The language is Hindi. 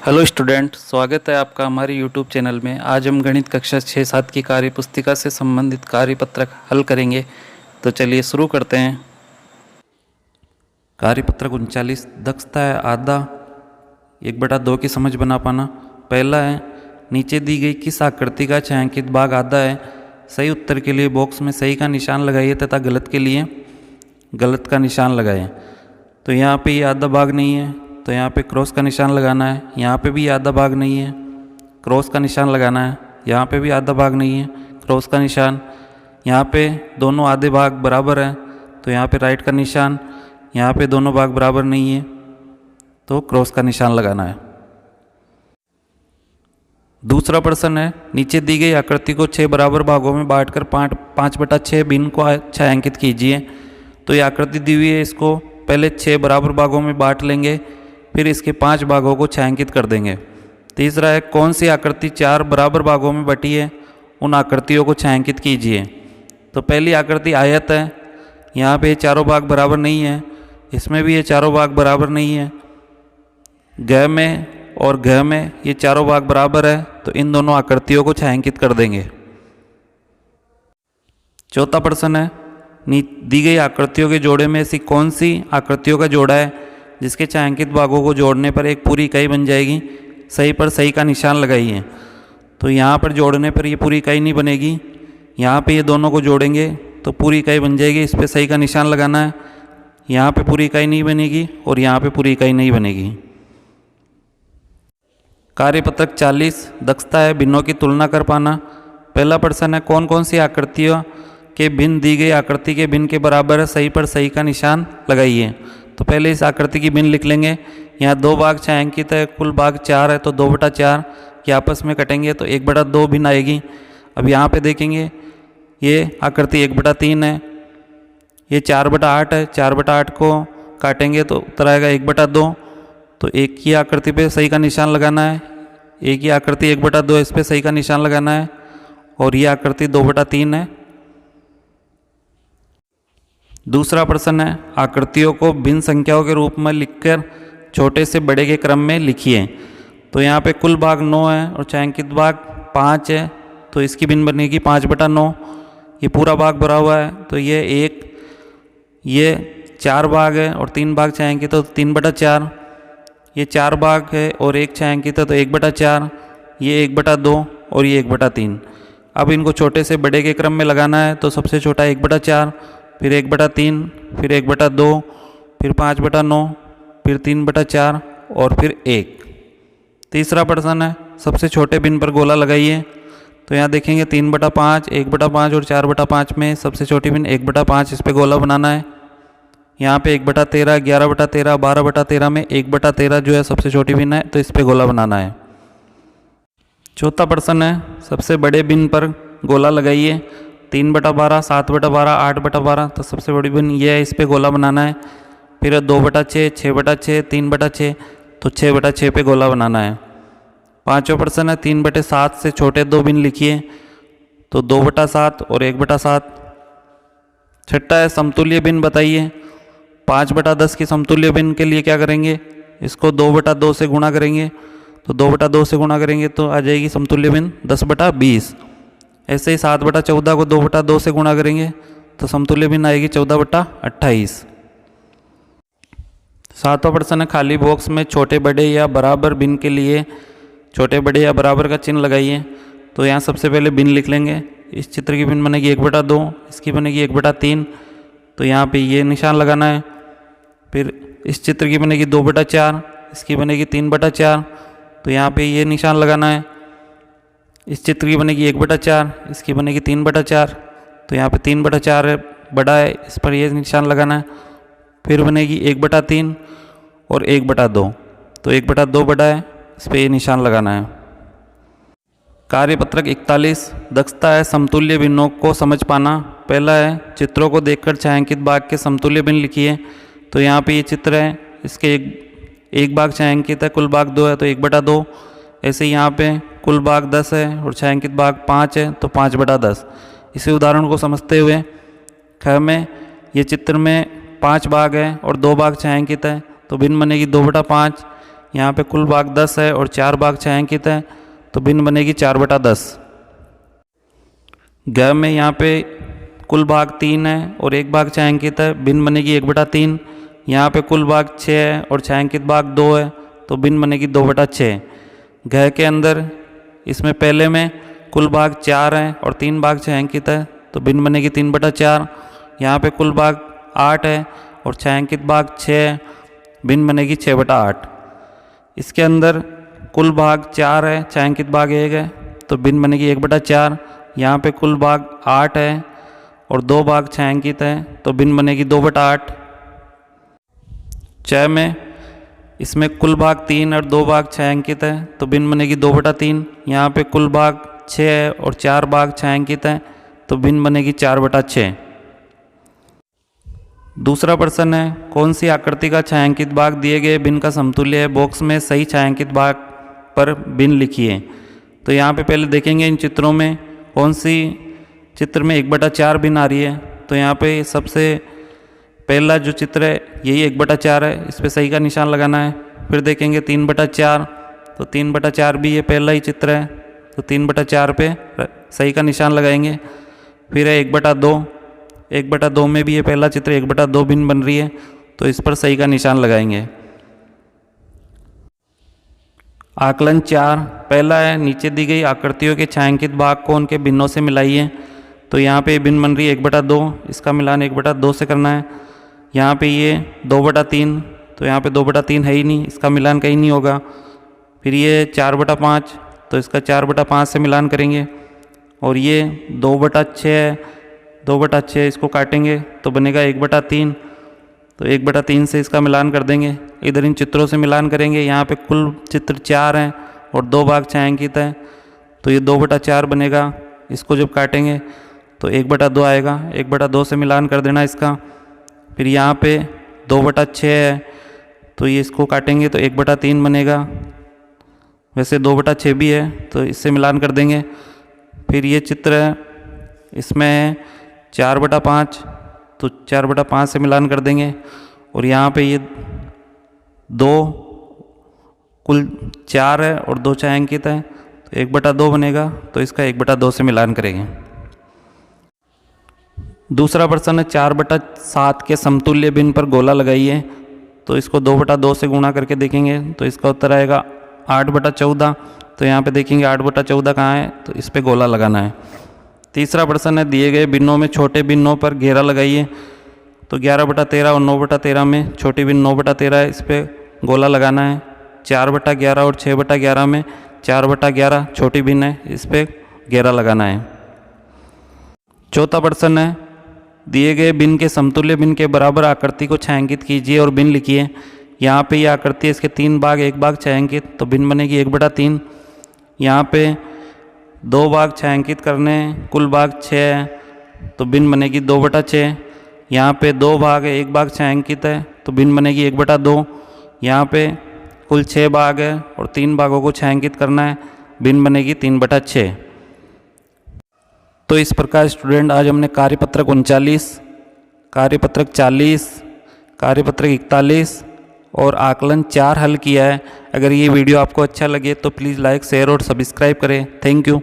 हेलो स्टूडेंट, स्वागत है आपका हमारे यूट्यूब चैनल में। आज हम गणित कक्षा 6-7 की कार्य पुस्तिका से संबंधित कार्यपत्रक हल करेंगे। तो चलिए शुरू करते हैं। कार्यपत्रक 39, दक्षता है आधा 1/2 की समझ बना पाना। पहला है, नीचे दी गई किस आकृति का छायांकित भाग आधा है। सही उत्तर के लिए बॉक्स में सही का निशान लगाइए तथा गलत के लिए गलत का निशान लगाएं। तो यहाँ पे ये आधा भाग नहीं है, तो यहाँ पे क्रॉस का निशान लगाना है। यहाँ पे भी आधा भाग नहीं है, क्रॉस का निशान लगाना है। यहाँ पे भी आधा भाग नहीं है, क्रॉस का निशान। यहाँ पे दोनों आधे भाग बराबर हैं, तो यहाँ पे राइट का निशान। यहाँ पे दोनों भाग बराबर नहीं है, तो क्रॉस का निशान लगाना है। दूसरा प्रश्न है, नीचे दी गई आकृति को 6 बराबर भागों में बांटकर 5/6 भिन्न को छायांकित कीजिए। तो ये आकृति दी हुई है, इसको पहले 6 बराबर भागों में बांट लेंगे, फिर इसके 5 भागों को छायांकित कर देंगे। तीसरा है, कौन सी आकृति 4 बराबर भागों में बटी है, उन आकृतियों को छायांकित कीजिए। तो पहली आकृति आयत है, यहाँ पे चारों भाग बराबर नहीं है, इसमें भी ये चारों भाग बराबर नहीं है। घ में और घ में ये चारों भाग बराबर है, तो इन दोनों आकृतियों को छायांकित कर देंगे। चौथा प्रश्न है, दी गई आकृतियों के जोड़े में ऐसी कौन सी आकृतियों का जोड़ा है जिसके छायांकित भागों को जोड़ने पर एक पूरी इकाई बन जाएगी। सही पर सही का निशान लगाइए। तो यहाँ पर जोड़ने पर ये पूरी इकाई नहीं बनेगी, यहाँ पे ये दोनों को जोड़ेंगे तो पूरी इकाई बन जाएगी। इस पर सही का निशान लगाना है। यहाँ पे पूरी इकाई नहीं बनेगी और यहाँ पे पूरी इकाई नहीं बनेगी। कार्यपत्रक 40, दक्षता है भिन्नों की तुलना कर पाना। पहला प्रश्न है, कौन कौन सी आकृतियों के भिन्न दी गई आकृति के भिन्न के बराबर है। सही पर सही का निशान लगाइए। तो पहले इस आकृति की भिन्न लिख लेंगे। यहाँ 2 भाग छायांकित है, कुल भाग 4 है, तो 2/4 के आपस में कटेंगे तो 1/2 भिन्न आएगी। अब यहाँ पे देखेंगे, ये आकृति 1/3 है, ये 4/8 है, 4/8 को काटेंगे तो उत्तर आएगा 1/2। तो एक ही आकृति पे सही का निशान लगाना है। एक ही आकृति 1/2, इस पर सही का निशान लगाना है, और ये आकृति 2/3 है। दूसरा प्रश्न है, आकृतियों को भिन्न संख्याओं के रूप में लिखकर छोटे से बड़े के क्रम में लिखिए। तो यहाँ पे कुल भाग 9 है और छायांकित भाग 5 है, तो इसकी भिन्न बनेगी 5/9। ये पूरा भाग भरा हुआ है, तो ये 4 भाग है और 3 भाग छायांकित है, तो 3/4। ये 4 भाग है और 1 छायांकित है, तो 1/4। ये 1/2 और ये 1/3। अब इनको छोटे से बड़े के क्रम में लगाना है। तो सबसे छोटा 1/4, फिर 1/3, फिर 1/2, फिर 5/9, फिर 3/4 और फिर 1। तीसरा प्रश्न है, सबसे छोटे भिन्न पर गोला लगाइए। तो यहाँ देखेंगे 3/5, 1/5 और 4/5 में सबसे छोटी भिन्न 1/5, इस पर गोला बनाना है। यहाँ पे 1/13, 11/13, 12/13 में 1/13 जो है सबसे छोटी भिन्न है, तो इस पर गोला बनाना है। चौथा प्रश्न है, सबसे बड़े भिन्न पर गोला लगाइए। 3/12, 7/12, 8/12, तो सबसे बड़ी भिन्न ये है, इस पर गोला बनाना है। फिर 2/6, 6/6, 3/6, तो 6/6 पे गोला बनाना है। पाँचवा प्रश्न है, 3/7 से छोटे 2 भिन्न लिखिए। तो 2/7 और 1/7। छठा है, समतुल्य भिन्न बताइए। 5/10 की समतुल्य भिन्न के लिए क्या करेंगे, इसको 2/2 से गुणा करेंगे। तो 2/2 से गुणा करेंगे तो आ जाएगी समतुल्य भिन्न 10/20। ऐसे ही 7/14 को 2/2 से गुणा करेंगे तो समतुल्य भिन्न आएगी 14/28। सातवां प्रश्न है, खाली बॉक्स में छोटे बड़े या बराबर भिन्न के लिए छोटे बड़े या बराबर का चिन्ह लगाइए। तो यहाँ सबसे पहले भिन्न लिख लेंगे। इस चित्र की भिन्न बनेगी 1/2, इसकी बनेगी 1/3, तो यहाँ पे ये निशान लगाना है। फिर इस चित्र की बनेगी 2/4, इसकी बनेगी 3/4, तो यहाँ पे ये निशान लगाना है। इस चित्र की बनेगी 1/4, इसकी बनेगी 3/4, तो यहाँ पे 3/4 है, बड़ा है, इस पर ये निशान लगाना है। फिर बनेगी 1/3 और 1/2, तो 1/2 बड़ा है, इस पर ये निशान लगाना है। कार्यपत्रक 41, दक्षता है समतुल्य भिन्नों को समझ पाना। पहला है, चित्रों को देखकर छायांकित भाग के समतुल्य भिन्न लिखिए। तो यहाँ पे ये चित्र है, इसके एक भाग छायांकित है, कुल भाग 2 है, तो 1/2। ऐसे ही यहाँ पे कुल भाग 10 है और छायांकित भाग 5 है, तो 5/10। इसी उदाहरण को समझते हुए ख में ये चित्र में 5 भाग है और 2 भाग छायांकित है, तो भिन्न बनेगी 2/5। यहाँ पे कुल भाग 10 है और 4 भाग छायांकित है, तो भिन्न बनेगी 4/10। ग में यहाँ पे कुल भाग 3 है और 1 भाग छायांकित है, भिन्न बनेगी 1/3। यहाँ पे कुल भाग 6 है और छायांकित भाग 2 है, तो भिन्न बनेगी 2/6। घ के अंदर इसमें पहले में कुल भाग 4 है और 3 भाग छायांकित है, तो भिन्न बनेगी 3/4। यहाँ पे कुल भाग 8 है और छायांकित भाग 6 है, भिन्न बनेगी 6/8। इसके अंदर कुल भाग 4 है, छायांकित भाग 1 है, तो भिन्न बनेगी 1/4। यहाँ पे कुल भाग 8 है और 2 भाग छायांकित है, तो भिन्न बनेगी 2/8। च में इसमें कुल भाग 3 और 2 भाग छायांकित है, तो भिन्न बनेगी 2/3। यहाँ पे कुल भाग 6 है और 4 भाग छायांकित है, तो भिन्न बनेगी 4/6। दूसरा प्रश्न है, कौन सी आकृति का छायांकित भाग दिए गए भिन्न का समतुल्य है? बॉक्स में सही छायांकित भाग पर भिन्न लिखिए। तो यहाँ पे पहले देखेंगे इन चित्रों में कौन सी चित्र में 1/4 भिन्न आ रही है। तो यहाँ पे सबसे पहला जो चित्र है यही 1/4 है, इस पर सही का निशान लगाना है। फिर देखेंगे 3/4, तो 3/4 भी ये पहला ही चित्र है, तो 3/4 पे सही का निशान लगाएंगे। फिर है 1/2, 1/2 में भी ये पहला चित्र 1/2 भिन्न बन रही है, तो इस पर सही का निशान लगाएंगे। आकलन 4 पहला है, नीचे दी गई आकृतियों के छायांकित भाग को उनके भिन्नों से मिलाइए। तो यहाँ पे भिन्न बन रही है 1/2, इसका मिलान 1/2 से करना है। यहाँ पे ये 2/3, तो यहाँ पे 2/3 है ही नहीं, इसका मिलान कहीं नहीं होगा। फिर ये 4/5, तो इसका 4/5 से मिलान करेंगे। और ये 2/6 है, 2/6 इसको काटेंगे तो बनेगा 1/3, तो 1/3 से इसका मिलान कर देंगे। इधर इन चित्रों से मिलान करेंगे। यहाँ पे कुल चित्र 4 हैं और 2 भाग छायांकित है, तो ये 2/4 बनेगा। इसको जब काटेंगे तो 1/2 आएगा, 1/2 से मिलान कर देना इसका। फिर यहाँ पे 2/6 है, तो ये इसको काटेंगे तो 1/3 बनेगा। वैसे 2/6 भी है, तो इससे मिलान कर देंगे। फिर ये चित्र है, इसमें है 4/5, तो 4/5 से मिलान कर देंगे। और यहाँ पे ये 2 कुल 4 है और 2 छायांकित है, तो 1/2 बनेगा, तो इसका 1/2 से मिलान करेंगे। दूसरा प्रश्न है, 4/7 के समतुल्य भिन्न पर गोला लगाइए। तो इसको 2/2 से गुणा करके देखेंगे, तो इसका उत्तर आएगा 8/14। तो यहाँ पे देखेंगे 8/14 कहाँ है, तो इस पे गोला लगाना है। तीसरा प्रश्न है, दिए गए भिन्नों में छोटे भिन्नों पर घेरा लगाइए। तो 11/13 और 9/13 में छोटी भिन्न 9/13 है, इस पे गोला लगाना है। 4/11 और 6/11 में 4/11 छोटी भिन्न है, इस पे घेरा लगाना है। चौथा प्रश्न है, दिए गए भिन्न के समतुल्य भिन्न के बराबर आकृति को छायांकित कीजिए और भिन्न लिखिए। यहाँ पे ये आकृति है, इसके 3 भाग 1 भाग छायांकित, तो भिन्न बनेगी 1/3। यहाँ पे 2 भाग छायांकित करने, कुल भाग 6 है, तो भिन्न बनेगी 2/6। यहाँ पे 2 भाग है, 1 भाग छायांकित है, तो भिन्न बनेगी 1/2। यहाँ पे कुल 6 भाग है और 3 भागों को छायांकित करना है, भिन्न बनेगी 3/6। तो इस प्रकार स्टूडेंट आज हमने कार्यपत्रक 39, कार्यपत्रक 40, कार्यपत्रक 41 और आकलन 4 हल किया है। अगर ये वीडियो आपको अच्छा लगे तो प्लीज़ लाइक, शेयर और सब्सक्राइब करें। Thank you.